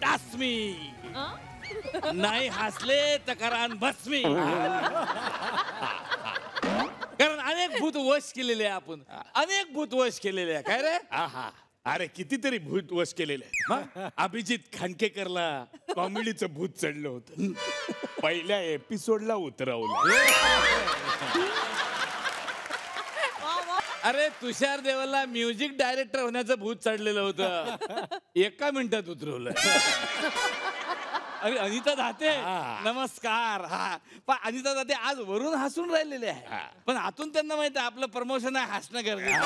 टास्मी नाही हसले तर करान भस्मी. कारण अनेक भूत वश केलेले आहे आपण, अनेक भूत वश केलेले आहे. काय रे? अरे कितीतरी भूत वश केलेले. अभिजित खांडकेकरला कॉमेडीचं भूत चढलं होतं, पहिल्या एपिसोडला उतरवलं. अरे तुषार देवलला म्युझिक डायरेक्टर होण्याचं भूत चढलेलं होतं, 1 मिनिटात उतरवलं. अरे अनिता दाते नमस्कार. पण अनिता दाते आज वरून हसून राहिलेले आहे, पण आतून त्यांना माहिती आहे आपलं प्रमोशन आहे, हसणं गरजेचं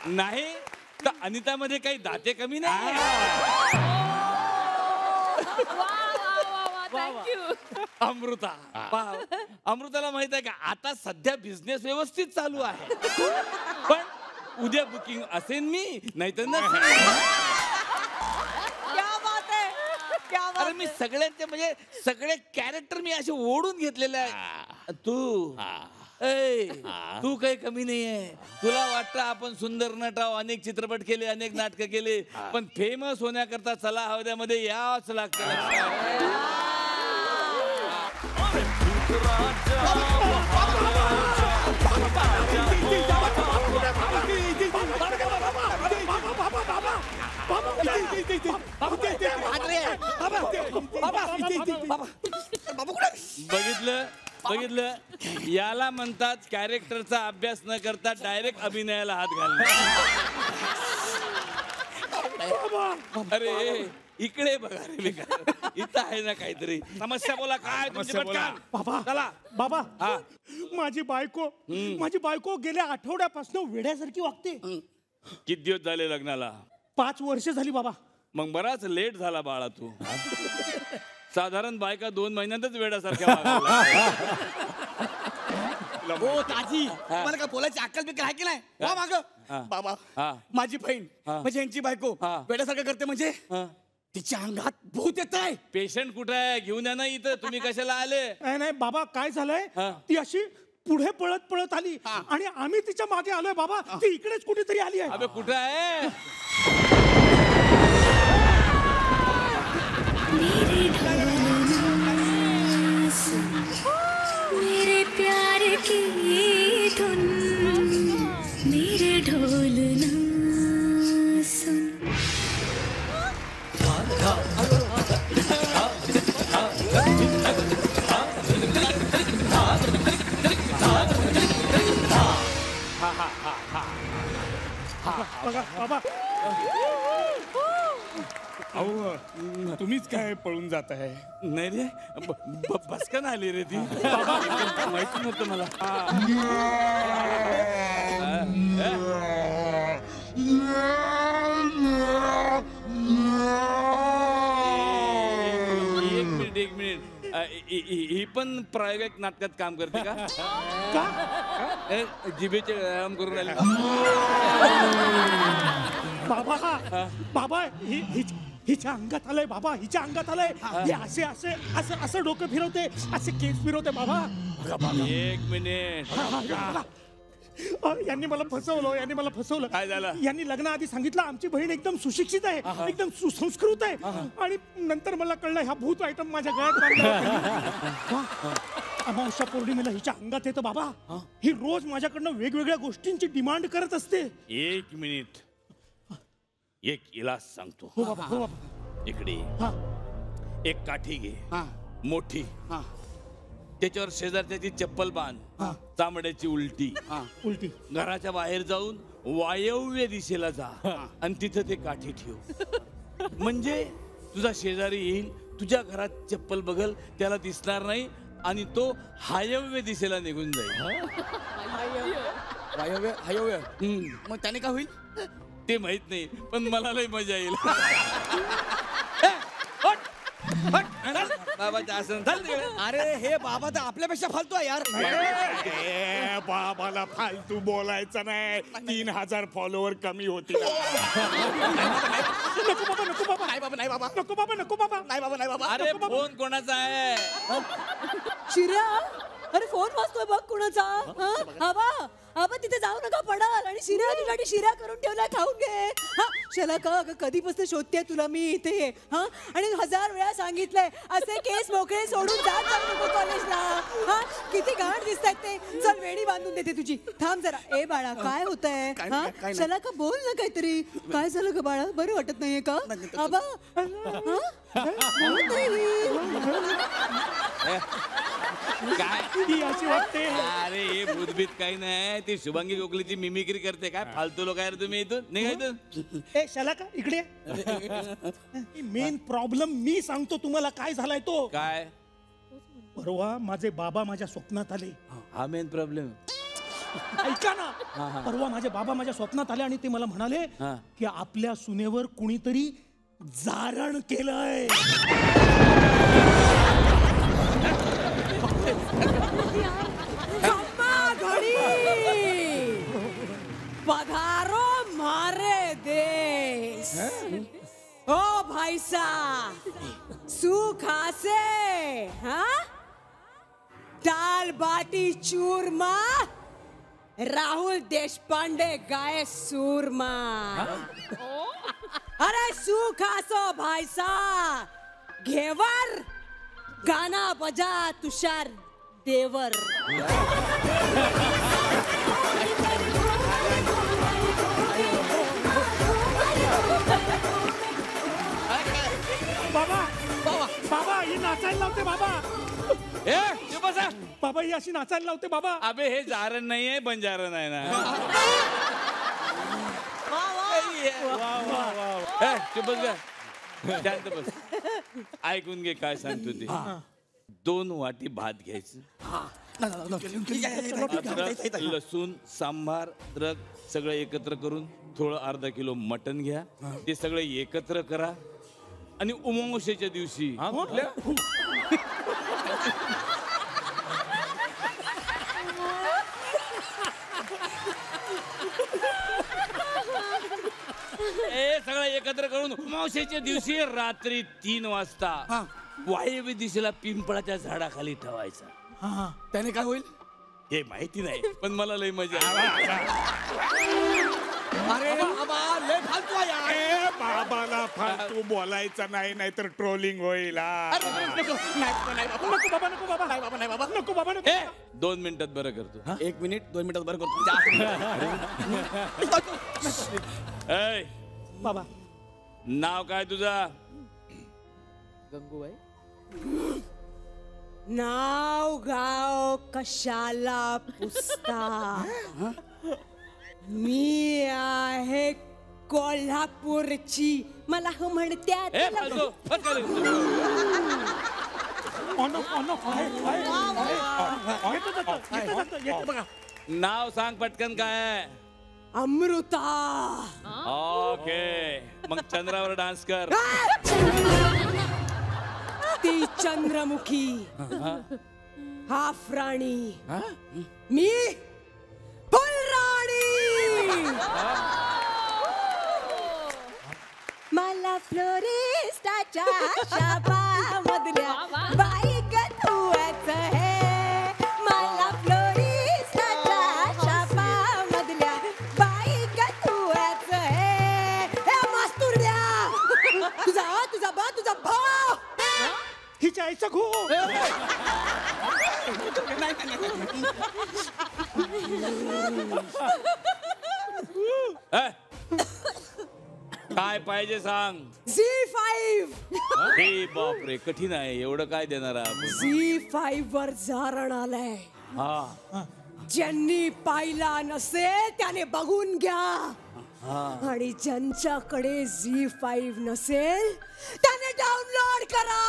नाही. तर अनिता मध्ये काही दाते कमी नाही. अमृता, अमृताला माहित आहे का आता सध्या बिझनेस व्यवस्थित चालू आहे, पण उद्या बुकिंग असेल मी नाहीतर नसेल. अरे मी सगळ्यांचे म्हणजे सगळे कॅरेक्टर मी असे ओढून घेतलेले आहे. तू काही कमी नाहीये. तुला वाटतं आपण सुंदर नटाव, अनेक चित्रपट केले, अनेक नाटकं केले, पण फेमस होण्याकरता चला हवद्यामध्ये यावंच लागतं. बघितलं बघितलं, याला म्हणतात कॅरेक्टरचा अभ्यास न करता डायरेक्ट अभिनयाला हात घालणे. अरे इकडे बघा रे बेकार, इथं आहे ना काहीतरी समस्या. बोला काय तुमची पटकन. बाबा चला बाबा, माझी बायको गेल्या आठवड्यापासून वेड्यासारखी वागते. किती दिवस झाले लग्नाला? 5 वर्ष झाली बाबा. मग बराच लेट झाला बाळा तू. साधारण बायका 2 महिन्यातच वेड्यासारख्या हो ताजी, मला काय बोलायची अक्कल बिक्कल आहे की नाही? वा माग बाबा, माझी बहीण म्हणजे यांची बायको वेड्यासारखं करते. म्हणजे तिच्या अंगात भूत येत आहे. पेशंट कुठे आहे? घेऊन या ना इथं. तुम्ही कशाला आले? नाही बाबा, काय झालंय, ती अशी पुढे पळत पळत आली आणि आम्ही तिच्या मागे आलोय बाबा. ती इकडेच कुठेतरी आली आहे. अबे कुठे आहे? मेरे प्यार की धुन, मेरे ढोल ना सुन. बघा बाबा, अहो तुम्हीच काय पळून जात आहे? नाही रे, बसकन आली रे ती. माहिती नव्हतं मला. एक मिनिट ही पण प्रायोगिक नाटकात काम करते का? जिभेचे व्यायाम करून राहिले. बाबा हिच्या अंगात आलंय बाबा, हिच्या अंगात आलंय. हे असे असे असं असं डोकं फिरवते, असे केस फिरवते बाबा. 1 मिनिट. यांनी मला फसवलं. काय झालं? यांनी लग्नाआधी सांगितलं आमची बहीण एकदम सुशिक्षित आहे, एकदम सुसंस्कृत आहे, आणि नंतर मला कळलं ह्या भूत आयटम माझ्या गळ्यात बांधला. अमावस्या पौर्णिमेला हिच्या अंगात येतं बाबा. ही रोज माझ्याकडनं वेगवेगळ्या गोष्टींची डिमांड करत असते. 1 मिनिट, एक इलाज सांगतो. हो बाबा. इकडे एक काठी घे मोठी, त्याच्यावर शेजारच्याची चप्पल बांध, चामड्याची उलटी. घराच्या बाहेर जाऊन वायव्य दिशेला जा आणि तिथं ते काठी ठेव. म्हणजे तुझा शेजारी येईल, तुझ्या घरात चप्पल बघल, त्याला दिसणार नाही आणि तो हायव्य दिशेला निघून जाईल. हायव्य मग त्याने काय होईल ते माहित नाही, पण मला लय मजा येईल. बाबाच्या आसन. अरे हे बाबा तर आपल्यापेक्षा फालतू आहे यार. बाबाला फालतू बोलायचं नाही. 3000 फॉलोवर कमी होतील. नको बाबा. अरे फोन कोणाचा आहे? शिर्या, अरे फोन वाजतोय बघ कुणाचा. हा बा, आबा तिथे जाऊ नका पडाल आणि शिरा तुझ्यासाठी शिरा करून ठेवला खाऊन घे. हा शलाका अगं कधीपासून शोधते तुला मी इथे. हा आणि 1000 वेळा सांगितलंय असे केस मोकळे सोडून जात जाऊ नको कॉलेजला. हा किती घाण दिसतात ते. चल वेडी बांधून देते तुझी. थांब जरा. ए बाळा काय होतंय? हा शलाका बोल ना काहीतरी. काय झालं ग बाळा? बरं वाटत नाहीये का? आबा काय ती अशी वाटते. अरे हे भूतभीत काही नाही, ती शुभांगी गोखलेची मिमिक्री करते. काय फालतू लोक आहे रे तुम्ही इथून, निघा इथून. ए शलाका इकडे. मेन प्रॉब्लेम मी सांगतो तुम्हाला काय झालाय तो. काय परवा माझे बाबा माझ्या स्वप्नात आले. हा मेन प्रॉब्लेम. ऐका ना. परवा माझे बाबा माझ्या स्वप्नात आले आणि ते मला म्हणाले की आपल्या सुनेवर कुणीतरी जारण केलंय. पधारो मारे देश. ओ भाईसा सुखा से. हा दाल बाटी चूरमा राहुल देशपांडे गाय सूरमा. अरे सुखा सो भाईसा घेवर गाना बजा तुषार देवर. बाबा बाबा बाबा ही नाचायला लावते बाबा. ए चुप बसा. बाबा ही अशी नाचायला लावते बाबा. अबे हे जारण नाहीये, बंजारण आहे ना. ए, चुप बस ग. शांत बस. ऐकून घे काय सांगतो ते. 2 वाटी भात घ्यायचं. अद्रक, लसूण, सांबार, अद्रक सगळं एकत्र करून थोडं अर्धा किलो मटण घ्या. ते सगळं एकत्र करा आणि अमावस्येच्या दिवशी सगळं एकत्र करून अमावस्येच्या दिवशी रात्री 3 वाजता वायव्य दिशेला पिंपळाच्या झाडाखाली ठेवायचा. त्याने काय होईल हे माहिती नाही, पण मला लय मजा. अरे बाबा लय फालतू आहे यार. ए बाबाला फालतू बोलायचा नाही, नाहीतर ट्रोलिंग होईल. नको बाबा नको बाबा. नाही बाबा, नाही बाबा. नको बाबा नको. 2 मिनिटात बरं करतो. 1 मिनिट 2 मिनिटात बरं करतो. ऐ, बाबा नाव काय तुझा? गंगूबाई. नाव गाव कशाला पुसता. मी आहे कोल्हापूरची. मला हो म्हणत्यात. ए फालतू, बस कर. बघा नाव सांग पटकन काय? अमृता. ओके, मग चंद्रावर डान्स कर. ती चंद्रमुखी. हाफ राणी. मी फुलराणी. मला फ्लोरिस्टाच्या शाबामधल्या बाईक तूच हे. मला फ्लोरिस्टाच्या शाबामधल्या बाईक तूच हे. मास्तुर्या तुझा भाऊ हिच्या आईचा खो. काय पाहिजे सांग. झी5. हे बापरे, कठीण आहे. एवढं काय देणार आपण? झी5 वर जारण आलंय. ज्यांनी पाहिला नसेल त्याने बघून घ्या. आणि ज्यांच्याकडे झी5 नसेल त्याने डाउनलोड करा.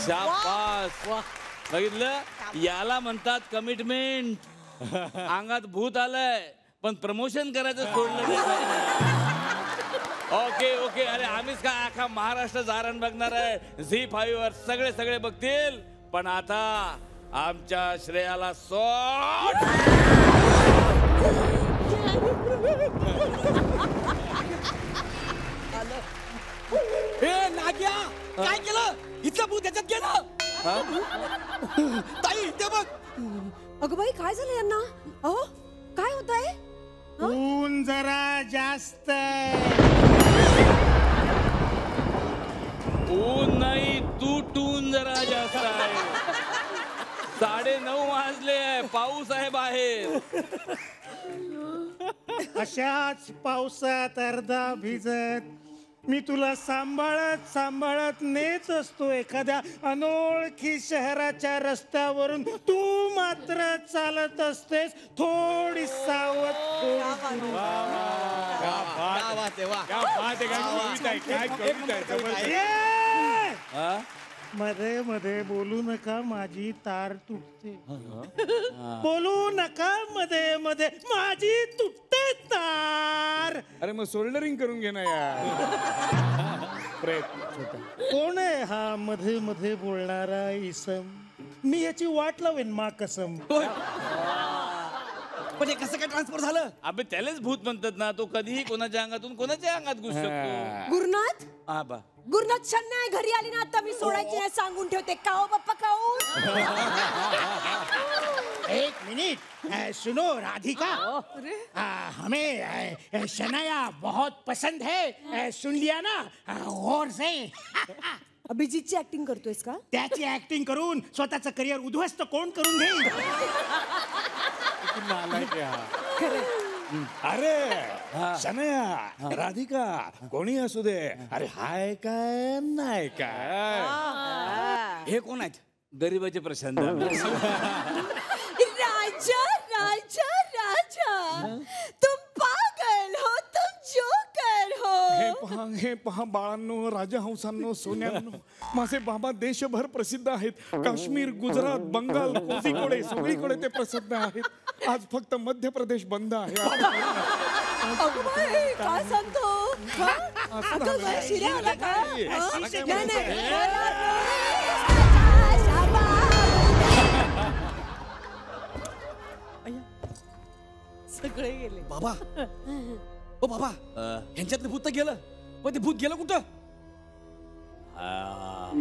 शाबास. बघितलं, याला म्हणतात कमिटमेंट. अंगात भूत आलंय पण प्रमोशन करायचं सोडलं नाही. Okay okay. अरे आम्हीच काय, अख्खा महाराष्ट्र जारण बघणार आहे. झी5 वर सगळे बघतील. पण आता आमच्या श्रेयाला सोड. ए नाग्या काय केलं? हिचं भूत त्याच्यात गेलं. ताई ते बघ. अगं बाई काय झालं यांना? अहो काय होत आहे? ऊन जरा जास्त ऊन नाही तूटून जरा जास्त आहे. 9:30 वाजले आहे, पाऊस आहे बाहेर. अशाच पावसात अर्धा भिजत मी तुला सांभाळत सांभाळत नेत असतो एखाद्या अनोळखी शहराच्या रस्त्यावरून. तू मात्र चालत असतेस थोडी सावध. हा? मध्ये मध्ये बोलू नका, माझी तार तुटते. बोलू नका मध्ये मध्ये, माझी तुटते तार. अरे मग सोल्डरिंग करून घे ना यार. प्रयत्न छोटा. कोण आहे हा मध्ये मध्ये बोलणारा इसम? मी याची वाट लावेन मा कसम. पण हे कसं काय ट्रान्सफर झालं? अबे त्यालाच भूत म्हणतात ना. तो कधीही कोणाच्या अंगातून कोणाच्या अंगात घुसू शकतो. गुरुनाथ हा बा. गुरुनाथ शन्नाय घरी आली ना आता मी सोडायची नाही सांगून ठेवते. काओ बाप्पा काओ. एक मिनट, सुनो राधिका, हमें शनाया बहुत पसंद है. सुन लिया ना गौर से. अभिजितची ऍक्टिंग करतोयस का? त्याची ऍक्टिंग करून स्वतःचं करिअर उद्ध्वस्त कोण करून घेईल? अरे शनया राधिका कोणी असू दे, अरे हाय काय नाही काय. हे कोण आहेत? गरीबाचे प्रशांत. राजा राजा राजा तुम पागल हो, तुम जोकर हो. हे पहा बाळांनो, राजहंसांनो, सोन्यांनो, माझे बाबा देशभर प्रसिद्ध आहेत. काश्मीर, गुजरात, बंगाल, कोझीकोडे सगळीकडे ते प्रसिद्ध आहेत. आज फक्त मध्य प्रदेश बंद आहे. अगं बाई, काय सांगतो? हा? अगं बाई, शिऱ्या आला का? हा? नाही, नाही. सगळे गेले. बाबा ओ बाबा, ह्यांच्यातलं भूत तर गेलं, पण ते भूत गेलं कुठं? हा.